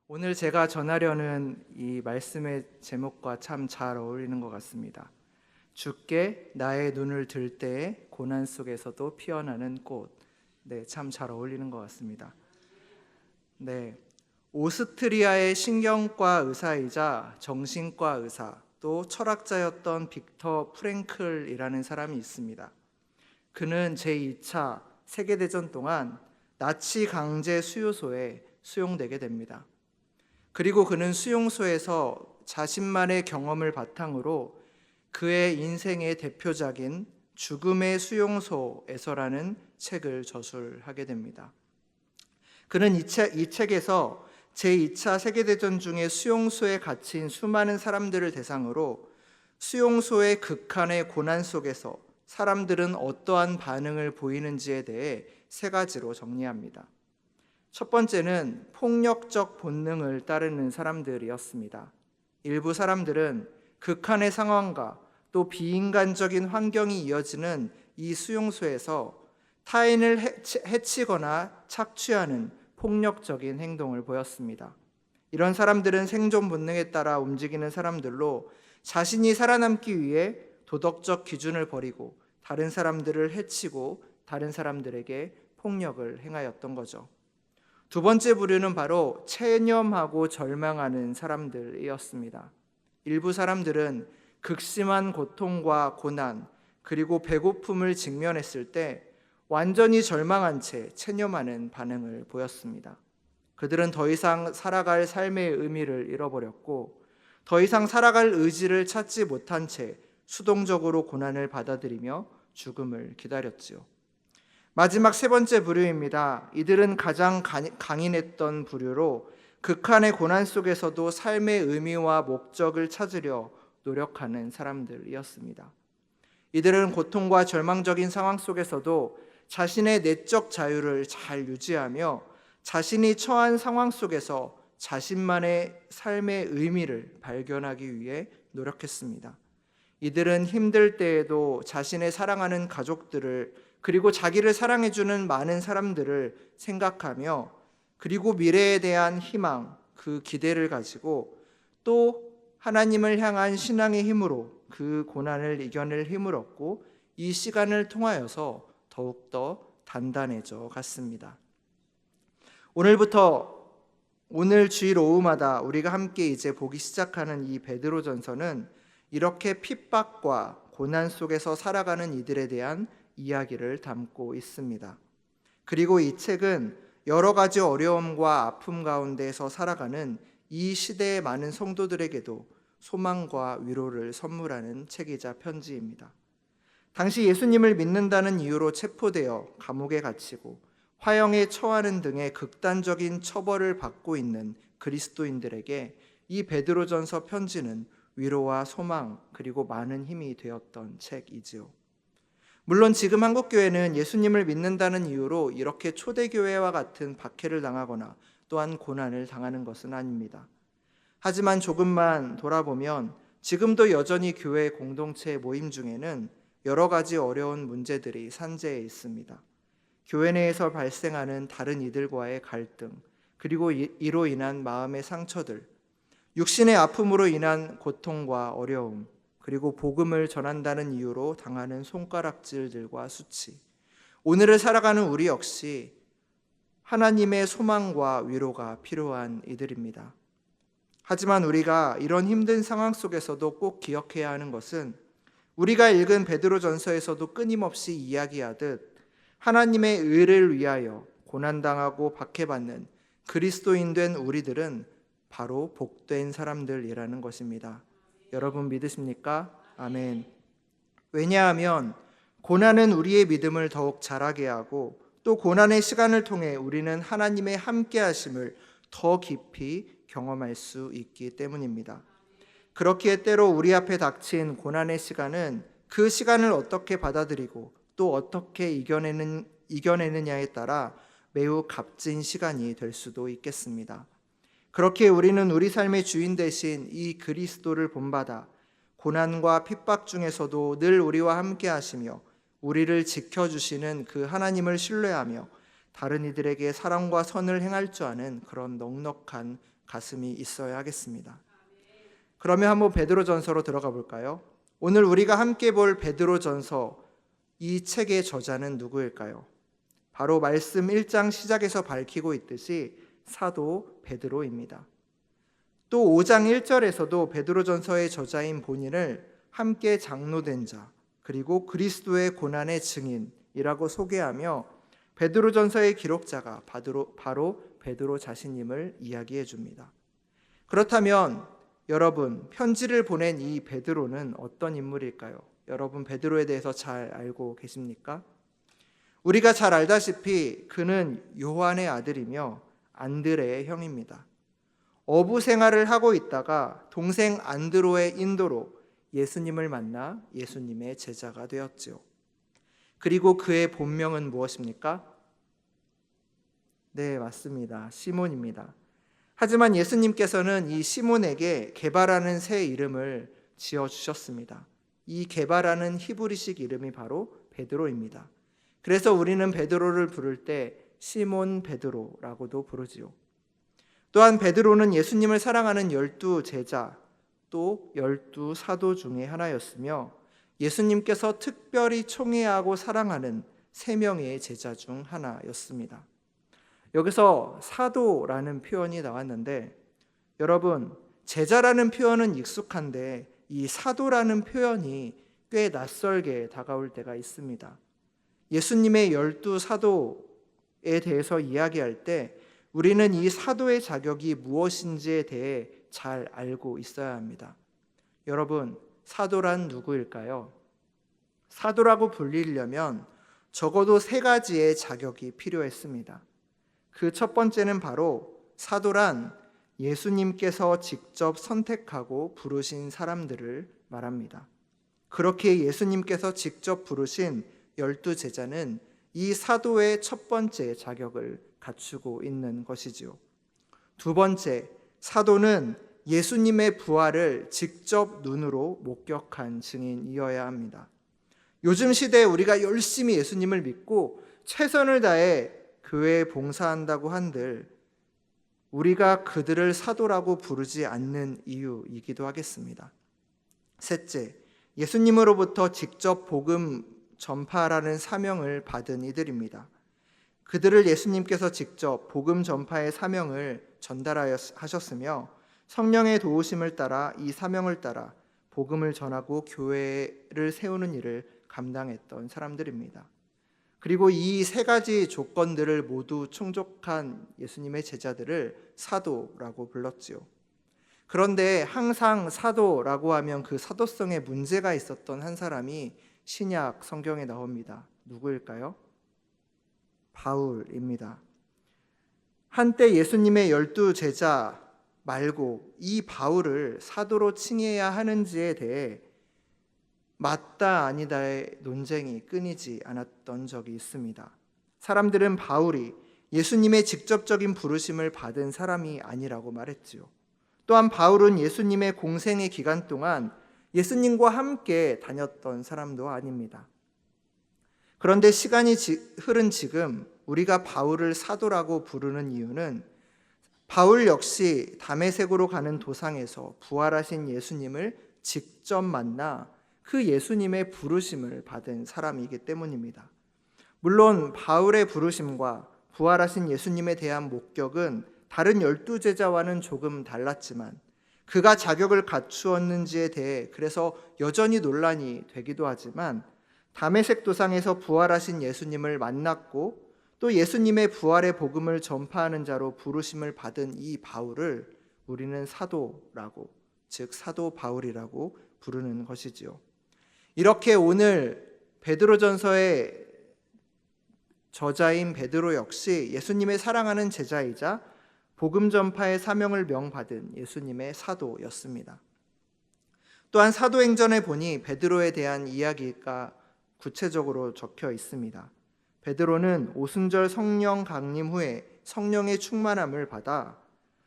오늘 제가 전하려는 이 말씀의 제목과 참 잘 어울리는 것 같습니다. 주께 나의 눈을 들 때에 고난 속에서도 피어나는 꽃. 네, 참 잘 어울리는 것 같습니다. 네, 오스트리아의 신경과 의사이자 정신과 의사, 또 철학자였던 빅터 프랭클이라는 사람이 있습니다. 그는 제2차 세계대전 동안 나치 강제 수용소에 수용되게 됩니다. 그리고 그는 수용소에서 자신만의 경험을 바탕으로 그의 인생의 대표작인 죽음의 수용소에서라는 책을 저술하게 됩니다. 그는 이 책에서 제2차 세계대전 중에 수용소에 갇힌 수많은 사람들을 대상으로 수용소의 극한의 고난 속에서 사람들은 어떠한 반응을 보이는지에 대해 세 가지로 정리합니다. 첫 번째는 폭력적 본능을 따르는 사람들이었습니다. 일부 사람들은 극한의 상황과 또 비인간적인 환경이 이어지는 이 수용소에서 타인을 해치거나 착취하는 폭력적인 행동을 보였습니다. 이런 사람들은 생존 본능에 따라 움직이는 사람들로 자신이 살아남기 위해 도덕적 기준을 버리고 다른 사람들을 해치고 다른 사람들에게 폭력을 행하였던 거죠. 두 번째 부류는 바로 체념하고 절망하는 사람들이었습니다. 일부 사람들은 극심한 고통과 고난 그리고 배고픔을 직면했을 때 완전히 절망한 채 체념하는 반응을 보였습니다. 그들은 더 이상 살아갈 삶의 의미를 잃어버렸고 더 이상 살아갈 의지를 찾지 못한 채 수동적으로 고난을 받아들이며 죽음을 기다렸지요. 마지막 세 번째 부류입니다. 이들은 가장 강인했던 부류로 극한의 고난 속에서도 삶의 의미와 목적을 찾으려 노력하는 사람들이었습니다. 이들은 고통과 절망적인 상황 속에서도 자신의 내적 자유를 잘 유지하며 자신이 처한 상황 속에서 자신만의 삶의 의미를 발견하기 위해 노력했습니다. 이들은 힘들 때에도 자신의 사랑하는 가족들을 그리고 자기를 사랑해주는 많은 사람들을 생각하며 그리고 미래에 대한 희망, 그 기대를 가지고 또 하나님을 향한 신앙의 힘으로 그 고난을 이겨낼 힘을 얻고 이 시간을 통하여서 더욱더 단단해져 갔습니다. 오늘부터 오늘 주일 오후마다 우리가 함께 이제 보기 시작하는 이 베드로전서는 이렇게 핍박과 고난 속에서 살아가는 이들에 대한 이야기를 담고 있습니다. 그리고 이 책은 여러 가지 어려움과 아픔 가운데서 살아가는 이 시대의 많은 성도들에게도 소망과 위로를 선물하는 책이자 편지입니다. 당시 예수님을 믿는다는 이유로 체포되어 감옥에 갇히고 화형에 처하는 등의 극단적인 처벌을 받고 있는 그리스도인들에게 이 베드로전서 편지는 위로와 소망 그리고 많은 힘이 되었던 책이지요. 물론 지금 한국교회는 예수님을 믿는다는 이유로 이렇게 초대교회와 같은 박해를 당하거나 또한 고난을 당하는 것은 아닙니다. 하지만 조금만 돌아보면 지금도 여전히 교회 공동체 모임 중에는 여러 가지 어려운 문제들이 산재해 있습니다. 교회 내에서 발생하는 다른 이들과의 갈등, 그리고 이로 인한 마음의 상처들, 육신의 아픔으로 인한 고통과 어려움, 그리고 복음을 전한다는 이유로 당하는 손가락질들과 수치. 오늘을 살아가는 우리 역시 하나님의 소망과 위로가 필요한 이들입니다. 하지만 우리가 이런 힘든 상황 속에서도 꼭 기억해야 하는 것은 우리가 읽은 베드로전서에서도 끊임없이 이야기하듯 하나님의 의를 위하여 고난당하고 박해받는 그리스도인 된 우리들은 바로 복된 사람들이라는 것입니다. 여러분 믿으십니까? 아멘. 왜냐하면 고난은 우리의 믿음을 더욱 자라게 하고 또 고난의 시간을 통해 우리는 하나님의 함께 하심을 더 깊이 경험할 수 있기 때문입니다. 그렇기에 때로 우리 앞에 닥친 고난의 시간은 그 시간을 어떻게 받아들이고 또 어떻게 이겨내느냐에 따라 매우 값진 시간이 될 수도 있겠습니다. 그렇게 우리는 우리 삶의 주인 되신 이 그리스도를 본받아 고난과 핍박 중에서도 늘 우리와 함께 하시며 우리를 지켜주시는 그 하나님을 신뢰하며 다른 이들에게 사랑과 선을 행할 줄 아는 그런 넉넉한 가슴이 있어야 하겠습니다. 그러면 한번 베드로전서로 들어가 볼까요? 오늘 우리가 함께 볼 베드로전서, 이 책의 저자는 누구일까요? 바로 말씀 1장 시작에서 밝히고 있듯이 사도 베드로입니다. 또 5장 1절에서도 베드로전서의 저자인 본인을 함께 장로된 자, 그리고 그리스도의 고난의 증인이라고 소개하며 베드로전서의 기록자가 바로 베드로 자신임을 이야기해 줍니다. 그렇다면 여러분, 편지를 보낸 이 베드로는 어떤 인물일까요? 여러분, 베드로에 대해서 잘 알고 계십니까? 우리가 잘 알다시피 그는 요한의 아들이며 안드레의 형입니다. 어부 생활을 하고 있다가 동생 안드로의 인도로 예수님을 만나 예수님의 제자가 되었지요. 그리고 그의 본명은 무엇입니까? 네, 맞습니다. 시몬입니다. 하지만 예수님께서는 이 시몬에게 게바라는 새 이름을 지어주셨습니다. 이 게바라는 히브리식 이름이 바로 베드로입니다. 그래서 우리는 베드로를 부를 때 시몬 베드로라고도 부르지요. 또한 베드로는 예수님을 사랑하는 12 제자, 또 12 사도 중에 하나였으며 예수님께서 특별히 총애하고 사랑하는 3명의 제자 중 하나였습니다. 여기서 사도라는 표현이 나왔는데, 여러분, 제자라는 표현은 익숙한데 이 사도라는 표현이 꽤 낯설게 다가올 때가 있습니다. 예수님의 12 사도에 대해서 이야기할 때 우리는 이 사도의 자격이 무엇인지에 대해 잘 알고 있어야 합니다. 여러분, 사도란 누구일까요? 사도라고 불리려면 적어도 3가지의 자격이 필요했습니다. 그 첫 번째는 바로 사도란 예수님께서 직접 선택하고 부르신 사람들을 말합니다. 그렇게 예수님께서 직접 부르신 12 제자는 이 사도의 첫 번째 자격을 갖추고 있는 것이지요. 두 번째, 사도는 예수님의 부활을 직접 눈으로 목격한 증인이어야 합니다. 요즘 시대에 우리가 열심히 예수님을 믿고 최선을 다해 교회에 봉사한다고 한들 우리가 그들을 사도라고 부르지 않는 이유이기도 하겠습니다. 셋째, 예수님으로부터 직접 복음 전파라는 사명을 받은 이들입니다. 그들을 예수님께서 직접 복음 전파의 사명을 전달하셨으며 성령의 도우심을 따라 이 사명을 따라 복음을 전하고 교회를 세우는 일을 감당했던 사람들입니다. 그리고 이 3가지 조건들을 모두 충족한 예수님의 제자들을 사도라고 불렀지요. 그런데 항상 사도라고 하면 그 사도성에 문제가 있었던 한 사람이 신약 성경에 나옵니다. 누구일까요? 바울입니다. 한때 예수님의 12 제자 말고 이 바울을 사도로 칭해야 하는지에 대해 맞다 아니다의 논쟁이 끊이지 않았던 적이 있습니다. 사람들은 바울이 예수님의 직접적인 부르심을 받은 사람이 아니라고 말했지요. 또한 바울은 예수님의 공생의 기간 동안 예수님과 함께 다녔던 사람도 아닙니다. 그런데 시간이 흐른 지금 우리가 바울을 사도라고 부르는 이유는 바울 역시 다메섹으로 가는 도상에서 부활하신 예수님을 직접 만나 그 예수님의 부르심을 받은 사람이기 때문입니다. 물론 바울의 부르심과 부활하신 예수님에 대한 목격은 다른 12 제자와는 조금 달랐지만 그가 자격을 갖추었는지에 대해 그래서 여전히 논란이 되기도 하지만 다메섹 도상에서 부활하신 예수님을 만났고 또 예수님의 부활의 복음을 전파하는 자로 부르심을 받은 이 바울을 우리는 사도라고, 즉 사도 바울이라고 부르는 것이지요. 이렇게 오늘 베드로전서의 저자인 베드로 역시 예수님의 사랑하는 제자이자 복음 전파의 사명을 명받은 예수님의 사도였습니다. 또한 사도행전에 보니 베드로에 대한 이야기가 구체적으로 적혀 있습니다. 베드로는 오순절 성령 강림 후에 성령의 충만함을 받아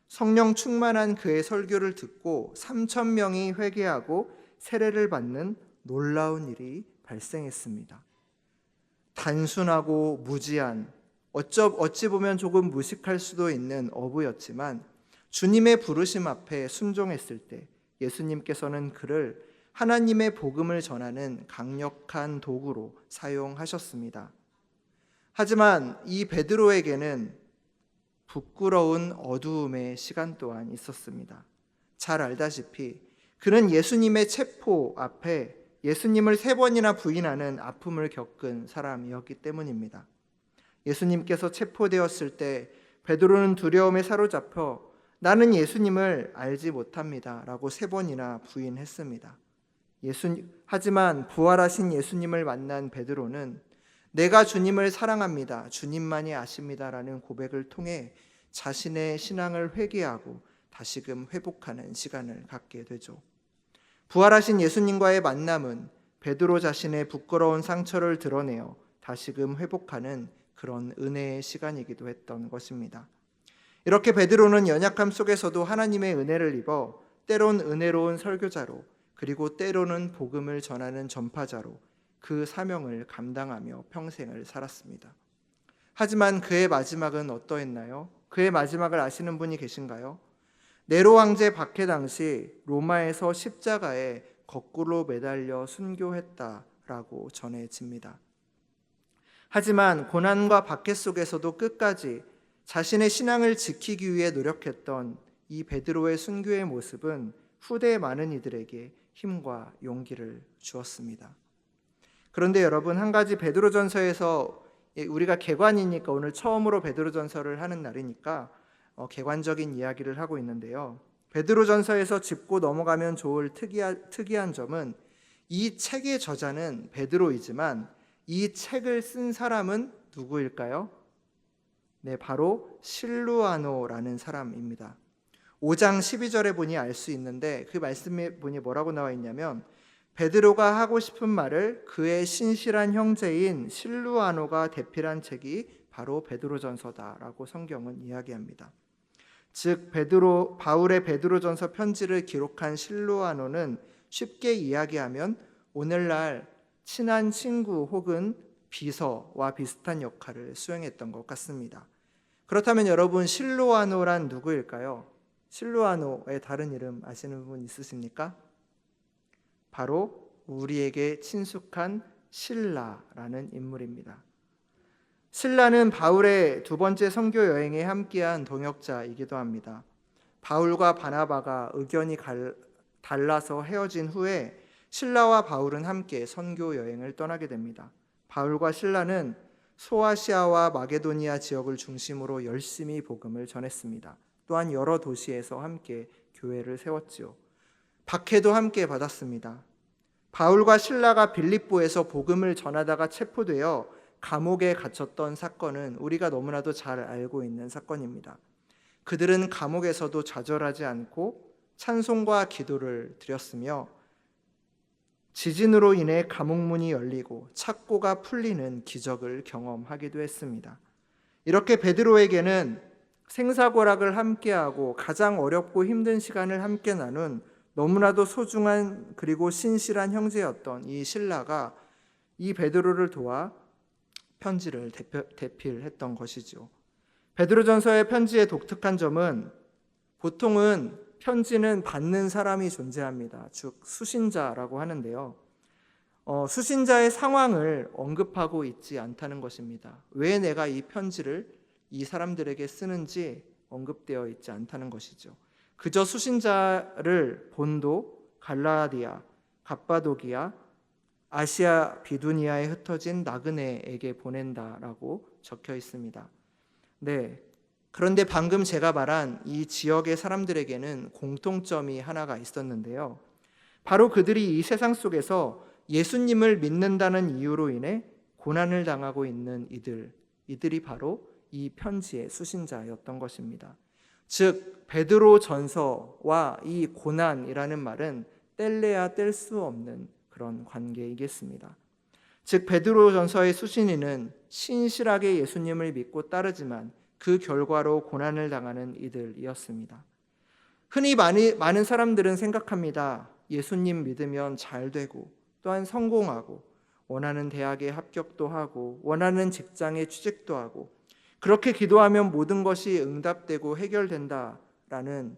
성령 충만한 그의 설교를 듣고 3,000명이 회개하고 세례를 받는 놀라운 일이 발생했습니다. 단순하고 무지한, 어찌 보면 조금 무식할 수도 있는 어부였지만 주님의 부르심 앞에 순종했을 때 예수님께서는 그를 하나님의 복음을 전하는 강력한 도구로 사용하셨습니다. 하지만 이 베드로에게는 부끄러운 어두움의 시간 또한 있었습니다. 잘 알다시피 그는 예수님의 체포 앞에 예수님을 3번이나 부인하는 아픔을 겪은 사람이었기 때문입니다. 예수님께서 체포되었을 때 베드로는 두려움에 사로잡혀 나는 예수님을 알지 못합니다 라고 3번이나 부인했습니다. 하지만 부활하신 예수님을 만난 베드로는 내가 주님을 사랑합니다, 주님만이 아십니다 라는 고백을 통해 자신의 신앙을 회개하고 다시금 회복하는 시간을 갖게 되죠. 부활하신 예수님과의 만남은 베드로 자신의 부끄러운 상처를 드러내어 다시금 회복하는 그런 은혜의 시간이기도 했던 것입니다. 이렇게 베드로는 연약함 속에서도 하나님의 은혜를 입어 때론 은혜로운 설교자로, 그리고 때로는 복음을 전하는 전파자로 그 사명을 감당하며 평생을 살았습니다. 하지만 그의 마지막은 어떠했나요? 그의 마지막을 아시는 분이 계신가요? 네로 황제 박해 당시 로마에서 십자가에 거꾸로 매달려 순교했다라고 전해집니다. 하지만 고난과 박해 속에서도 끝까지 자신의 신앙을 지키기 위해 노력했던 이 베드로의 순교의 모습은 후대 많은 이들에게 힘과 용기를 주었습니다. 그런데 여러분, 한 가지 베드로전서에서, 우리가 개관이니까 오늘 처음으로 베드로전서를 하는 날이니까 개관적인 이야기를 하고 있는데요. 베드로전서에서 짚고 넘어가면 좋을 특이한 점은 이 책의 저자는 베드로이지만 이 책을 쓴 사람은 누구일까요? 네, 바로 실루아노라는 사람입니다. 5장 12절에 보니 알 수 있는데, 그 말씀에 보니 뭐라고 나와 있냐면 베드로가 하고 싶은 말을 그의 신실한 형제인 실루아노가 대필한 책이 바로 베드로전서다라고 성경은 이야기합니다. 즉 바울의 베드로전서 편지를 기록한 실루아노는 쉽게 이야기하면 오늘날 친한 친구 혹은 비서와 비슷한 역할을 수행했던 것 같습니다. 그렇다면 여러분, 실루아노란 누구일까요? 실루아노의 다른 이름 아시는 분 있으십니까? 바로 우리에게 친숙한 실라라는 인물입니다. 실라는 바울의 2번째 선교 여행에 함께한 동역자이기도 합니다. 바울과 바나바가 의견이 달라서 헤어진 후에 실라와 바울은 함께 선교 여행을 떠나게 됩니다. 바울과 실라는 소아시아와 마게도니아 지역을 중심으로 열심히 복음을 전했습니다. 또한 여러 도시에서 함께 교회를 세웠지요. 박해도 함께 받았습니다. 바울과 실라가 빌립보에서 복음을 전하다가 체포되어 감옥에 갇혔던 사건은 우리가 너무나도 잘 알고 있는 사건입니다. 그들은 감옥에서도 좌절하지 않고 찬송과 기도를 드렸으며 지진으로 인해 감옥문이 열리고 착고가 풀리는 기적을 경험하기도 했습니다. 이렇게 베드로에게는 생사고락을 함께하고 가장 어렵고 힘든 시간을 함께 나눈 너무나도 소중한 그리고 신실한 형제였던 이 실라가 이 베드로를 도와 편지를 대필했던 것이죠. 베드로전서의 편지의 독특한 점은 보통은 편지는 받는 사람이 존재합니다. 즉 수신자라고 하는데요. 수신자의 상황을 언급하고 있지 않다는 것입니다. 왜 내가 이 편지를 이 사람들에게 쓰는지 언급되어 있지 않다는 것이죠. 그저 수신자를 본도, 갈라디아, 갑바도기아, 아시아 비두니아에 흩어진 나그네에게 보낸다라고 적혀 있습니다. 네. 그런데 방금 제가 말한 이 지역의 사람들에게는 공통점이 하나가 있었는데요. 바로 그들이 이 세상 속에서 예수님을 믿는다는 이유로 인해 고난을 당하고 있는 이들이 바로 이 편지의 수신자였던 것입니다. 즉 베드로 전서와 이 고난이라는 말은 뗄래야 뗄 수 없는 그런 관계이겠습니다. 즉 베드로 전서의 수신인은 신실하게 예수님을 믿고 따르지만 그 결과로 고난을 당하는 이들이었습니다. 흔히 많은 사람들은 생각합니다. 예수님 믿으면 잘 되고 또한 성공하고 원하는 대학에 합격도 하고 원하는 직장에 취직도 하고 그렇게 기도하면 모든 것이 응답되고 해결된다 라는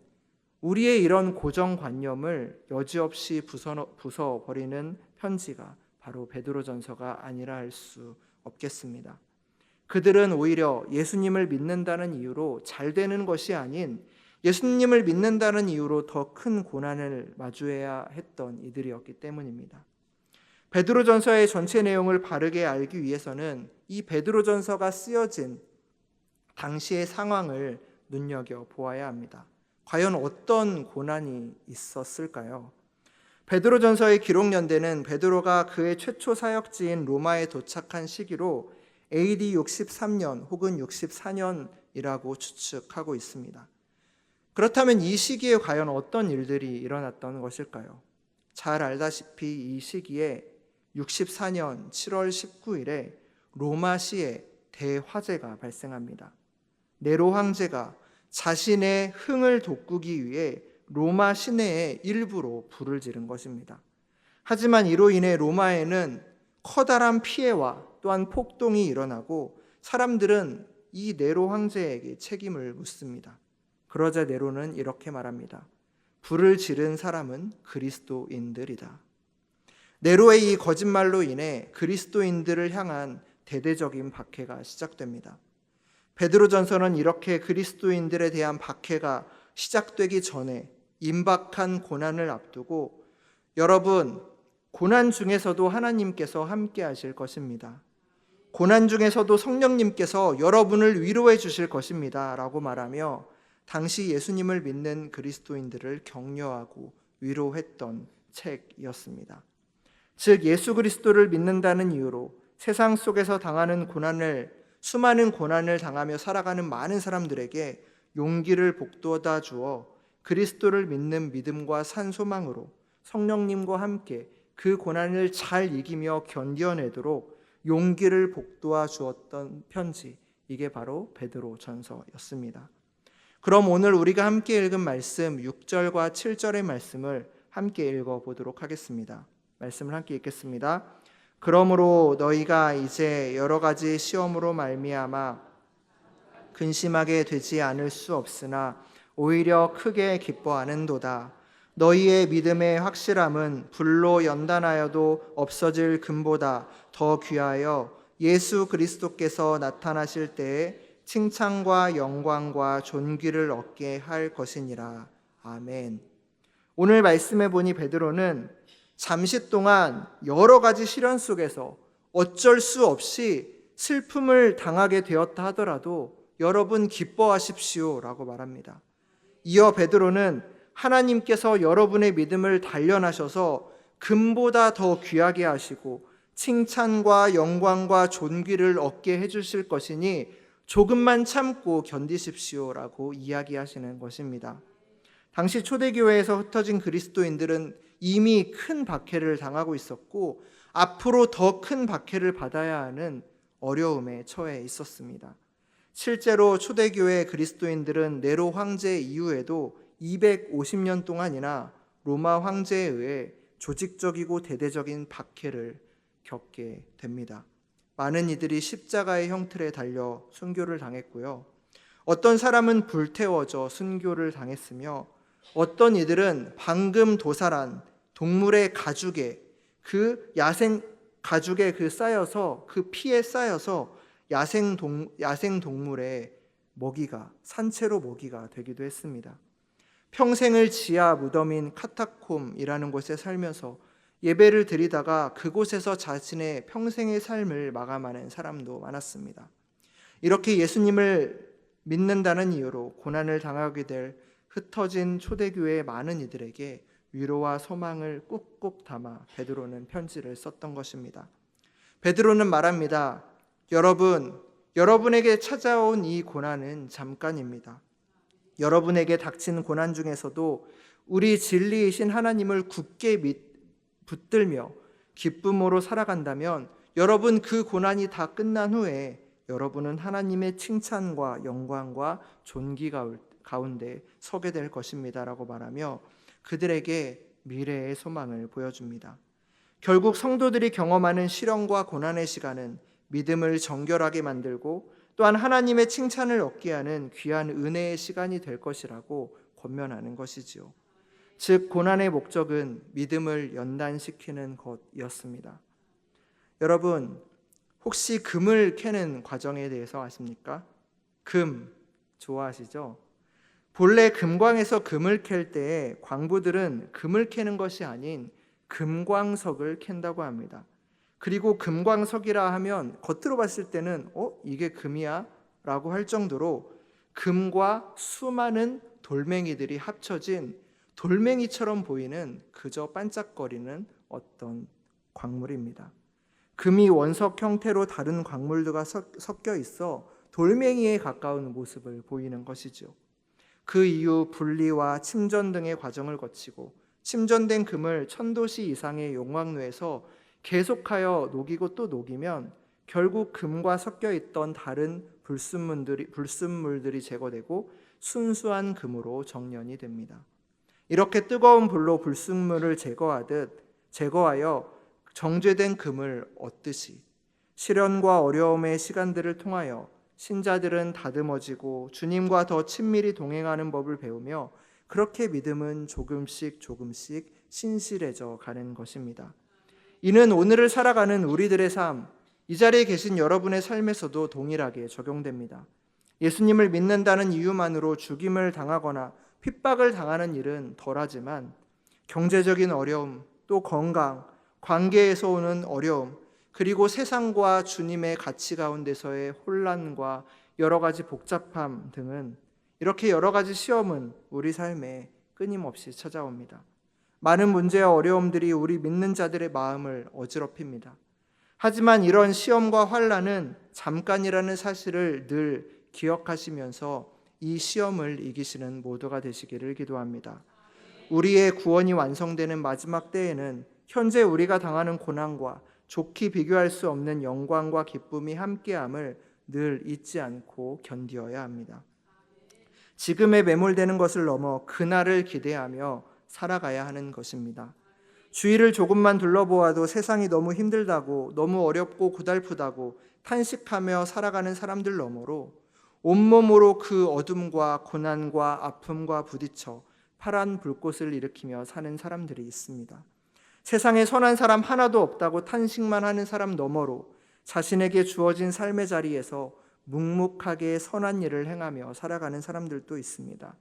우리의 이런 고정관념을 여지없이 부숴버리는 편지가 바로 베드로전서가 아니라 할 수 없겠습니다. 그들은 오히려 예수님을 믿는다는 이유로 잘 되는 것이 아닌 예수님을 믿는다는 이유로 더 큰 고난을 마주해야 했던 이들이었기 때문입니다. 베드로전서의 전체 내용을 바르게 알기 위해서는 이 베드로전서가 쓰여진 당시의 상황을 눈여겨보아야 합니다. 과연 어떤 고난이 있었을까요? 베드로전서의 기록 연대는 베드로가 그의 최초 사역지인 로마에 도착한 시기로 AD 63년 혹은 64년이라고 추측하고 있습니다. 그렇다면 이 시기에 과연 어떤 일들이 일어났던 것일까요? 잘 알다시피 이 시기에 64년 7월 19일에 로마시에 대화재가 발생합니다. 네로 황제가 자신의 흥을 돋구기 위해 로마 시내의 일부로 불을 지른 것입니다. 하지만 이로 인해 로마에는 커다란 피해와 또한 폭동이 일어나고 사람들은 이 네로 황제에게 책임을 묻습니다. 그러자 네로는 이렇게 말합니다. 불을 지른 사람은 그리스도인들이다. 네로의 이 거짓말로 인해 그리스도인들을 향한 대대적인 박해가 시작됩니다. 베드로전서는 이렇게 그리스도인들에 대한 박해가 시작되기 전에 임박한 고난을 앞두고 여러분, 고난 중에서도 하나님께서 함께 하실 것입니다. 고난 중에서도 성령님께서 여러분을 위로해 주실 것입니다. 라고 말하며 당시 예수님을 믿는 그리스도인들을 격려하고 위로했던 책이었습니다. 즉 예수 그리스도를 믿는다는 이유로 세상 속에서 당하는 수많은 고난을 당하며 살아가는 많은 사람들에게 용기를 북돋아 주어 그리스도를 믿는 믿음과 산 소망으로 성령님과 함께 그 고난을 잘 이기며 견뎌내도록 용기를 북돋아 주었던 편지, 이게 바로 베드로전서였습니다. 그럼 오늘 우리가 함께 읽은 말씀 6절과 7절의 말씀을 함께 읽어보도록 하겠습니다. 말씀을 함께 읽겠습니다. 그러므로 너희가 이제 여러 가지 시험으로 말미암아 근심하게 되지 않을 수 없으나 오히려 크게 기뻐하는도다. 너희의 믿음의 확실함은 불로 연단하여도 없어질 금보다 더 귀하여 예수 그리스도께서 나타나실 때에 칭찬과 영광과 존귀를 얻게 할 것이니라. 아멘. 오늘 말씀해 보니 베드로는 잠시 동안 여러 가지 시련 속에서 어쩔 수 없이 슬픔을 당하게 되었다 하더라도 여러분 기뻐하십시오 라고 말합니다. 이어 베드로는 하나님께서 여러분의 믿음을 단련하셔서 금보다 더 귀하게 하시고 칭찬과 영광과 존귀를 얻게 해주실 것이니 조금만 참고 견디십시오 라고 이야기하시는 것입니다. 당시 초대교회에서 흩어진 그리스도인들은 이미 큰 박해를 당하고 있었고 앞으로 더 큰 박해를 받아야 하는 어려움에 처해 있었습니다. 실제로 초대교회 그리스도인들은 네로 황제 이후에도 250년 동안이나 로마 황제에 의해 조직적이고 대대적인 박해를 겪게 됩니다. 많은 이들이 십자가의 형틀에 달려 순교를 당했고요. 어떤 사람은 불태워져 순교를 당했으며 어떤 이들은 방금 도살한 동물의 가죽에 그 쌓여서 그 피에 쌓여서 야생 동물의 산채로 먹이가 되기도 했습니다. 평생을 지하 무덤인 카타콤이라는 곳에 살면서 예배를 드리다가 그곳에서 자신의 평생의 삶을 마감하는 사람도 많았습니다. 이렇게 예수님을 믿는다는 이유로 고난을 당하게 될 흩어진 초대교회의 많은 이들에게 위로와 소망을 꾹꾹 담아 베드로는 편지를 썼던 것입니다. 베드로는 말합니다. 여러분에게 찾아온 이 고난은 잠깐입니다. 여러분에게 닥친 고난 중에서도 우리 진리이신 하나님을 굳게 붙들며 기쁨으로 살아간다면 여러분 그 고난이 다 끝난 후에 여러분은 하나님의 칭찬과 영광과 존귀 가운데 서게 될 것입니다 라고 말하며 그들에게 미래의 소망을 보여줍니다. 결국 성도들이 경험하는 시련과 고난의 시간은 믿음을 정결하게 만들고 또한 하나님의 칭찬을 얻게 하는 귀한 은혜의 시간이 될 것이라고 권면하는 것이지요. 즉 고난의 목적은 믿음을 연단시키는 것이었습니다. 여러분, 혹시 금을 캐는 과정에 대해서 아십니까? 금 좋아하시죠? 본래 금광에서 금을 캘 때에 광부들은 금을 캐는 것이 아닌 금광석을 캔다고 합니다. 그리고 금광석이라 하면 겉으로 봤을 때는 이게 금이야? 라고 할 정도로 금과 수많은 돌멩이들이 합쳐진 돌멩이처럼 보이는 그저 반짝거리는 어떤 광물입니다. 금이 원석 형태로 다른 광물들과 섞여 있어 돌멩이에 가까운 모습을 보이는 것이죠. 그 이후 분리와 침전 등의 과정을 거치고 침전된 금을 1000도씨 이상의 용광로에서 계속하여 녹이고 또 녹이면 결국 금과 섞여 있던 다른 불순물들이 제거되고 순수한 금으로 정련이 됩니다. 이렇게 뜨거운 불로 불순물을 제거하여 정죄된 금을 얻듯이 시련과 어려움의 시간들을 통하여 신자들은 다듬어지고 주님과 더 친밀히 동행하는 법을 배우며 그렇게 믿음은 조금씩 신실해져 가는 것입니다. 이는 오늘을 살아가는 우리들의 삶, 이 자리에 계신 여러분의 삶에서도 동일하게 적용됩니다. 예수님을 믿는다는 이유만으로 죽임을 당하거나 핍박을 당하는 일은 덜하지만 경제적인 어려움, 또 건강, 관계에서 오는 어려움, 그리고 세상과 주님의 가치 가운데서의 혼란과 여러 가지 복잡함 등은 이렇게 여러 가지 시험은 우리 삶에 끊임없이 찾아옵니다. 많은 문제와 어려움들이 우리 믿는 자들의 마음을 어지럽힙니다. 하지만 이런 시험과 환난은 잠깐이라는 사실을 늘 기억하시면서 이 시험을 이기시는 모두가 되시기를 기도합니다. 우리의 구원이 완성되는 마지막 때에는 현재 우리가 당하는 고난과 좋게 비교할 수 없는 영광과 기쁨이 함께함을 늘 잊지 않고 견디어야 합니다. 지금에 매몰되는 것을 넘어 그날을 기대하며 살아가야 하는 것입니다. 주위를 조금만 둘러보아도 세상이 너무 힘들다고, 너무 어렵고 고달프다고 탄식하며 살아가는 사람들 너머로 온몸으로 그 어둠과 고난과 아픔과 부딪혀 파란 불꽃을 일으키며 사는 사람들이 있습니다. 세상에 선한 사람 하나도 없다고 탄식만 하는 사람 너머로 자신에게 주어진 삶의 자리에서 묵묵하게 선한 일을 행하며 살아가는 사람들도 있습니다.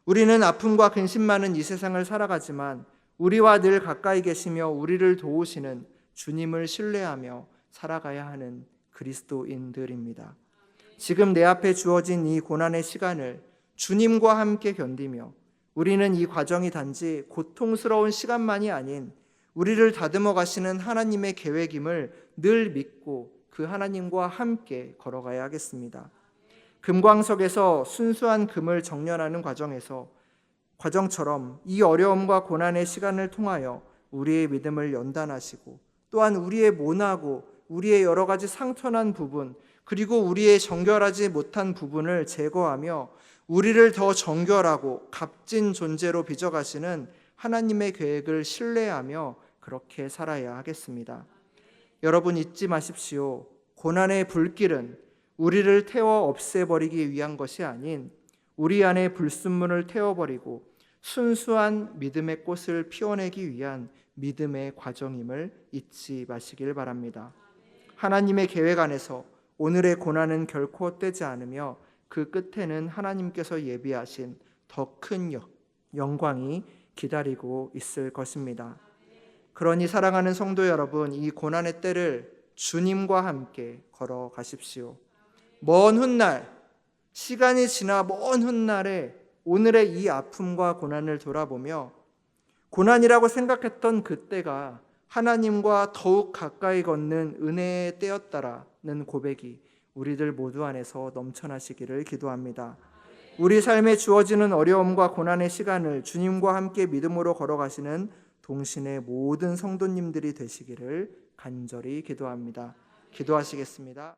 우리는 아픔과 근심 많은 이 세상을 살아가지만 우리와 늘 가까이 계시며 우리를 도우시는 주님을 신뢰하며 살아가야 하는 그리스도인들입니다. 지금 내 앞에 주어진 이 고난의 시간을 주님과 함께 견디며 우리는 이 과정이 단지 고통스러운 시간만이 아닌 우리를 다듬어 가시는 하나님의 계획임을 늘 믿고 그 하나님과 함께 걸어가야 하겠습니다. 금광석에서 순수한 금을 정련하는 과정처럼 이 어려움과 고난의 시간을 통하여 우리의 믿음을 연단하시고 또한 우리의 모나고 우리의 여러 가지 상처난 부분 그리고 우리의 정결하지 못한 부분을 제거하며 우리를 더 정결하고 값진 존재로 빚어가시는 하나님의 계획을 신뢰하며 그렇게 살아야 하겠습니다. 여러분 잊지 마십시오. 고난의 불길은 우리를 태워 없애버리기 위한 것이 아닌 우리 안에 불순물을 태워버리고 순수한 믿음의 꽃을 피워내기 위한 믿음의 과정임을 잊지 마시길 바랍니다. 하나님의 계획 안에서 오늘의 고난은 결코 헛되지 않으며 그 끝에는 하나님께서 예비하신 더 큰 영광이 기다리고 있을 것입니다. 그러니 사랑하는 성도 여러분, 이 고난의 때를 주님과 함께 걸어가십시오. 먼 훗날, 시간이 지나 먼 훗날에 오늘의 이 아픔과 고난을 돌아보며 고난이라고 생각했던 그때가 하나님과 더욱 가까이 걷는 은혜의 때였다라는 고백이 우리들 모두 안에서 넘쳐나시기를 기도합니다. 우리 삶에 주어지는 어려움과 고난의 시간을 주님과 함께 믿음으로 걸어가시는 동신의 모든 성도님들이 되시기를 간절히 기도합니다. 기도하시겠습니다.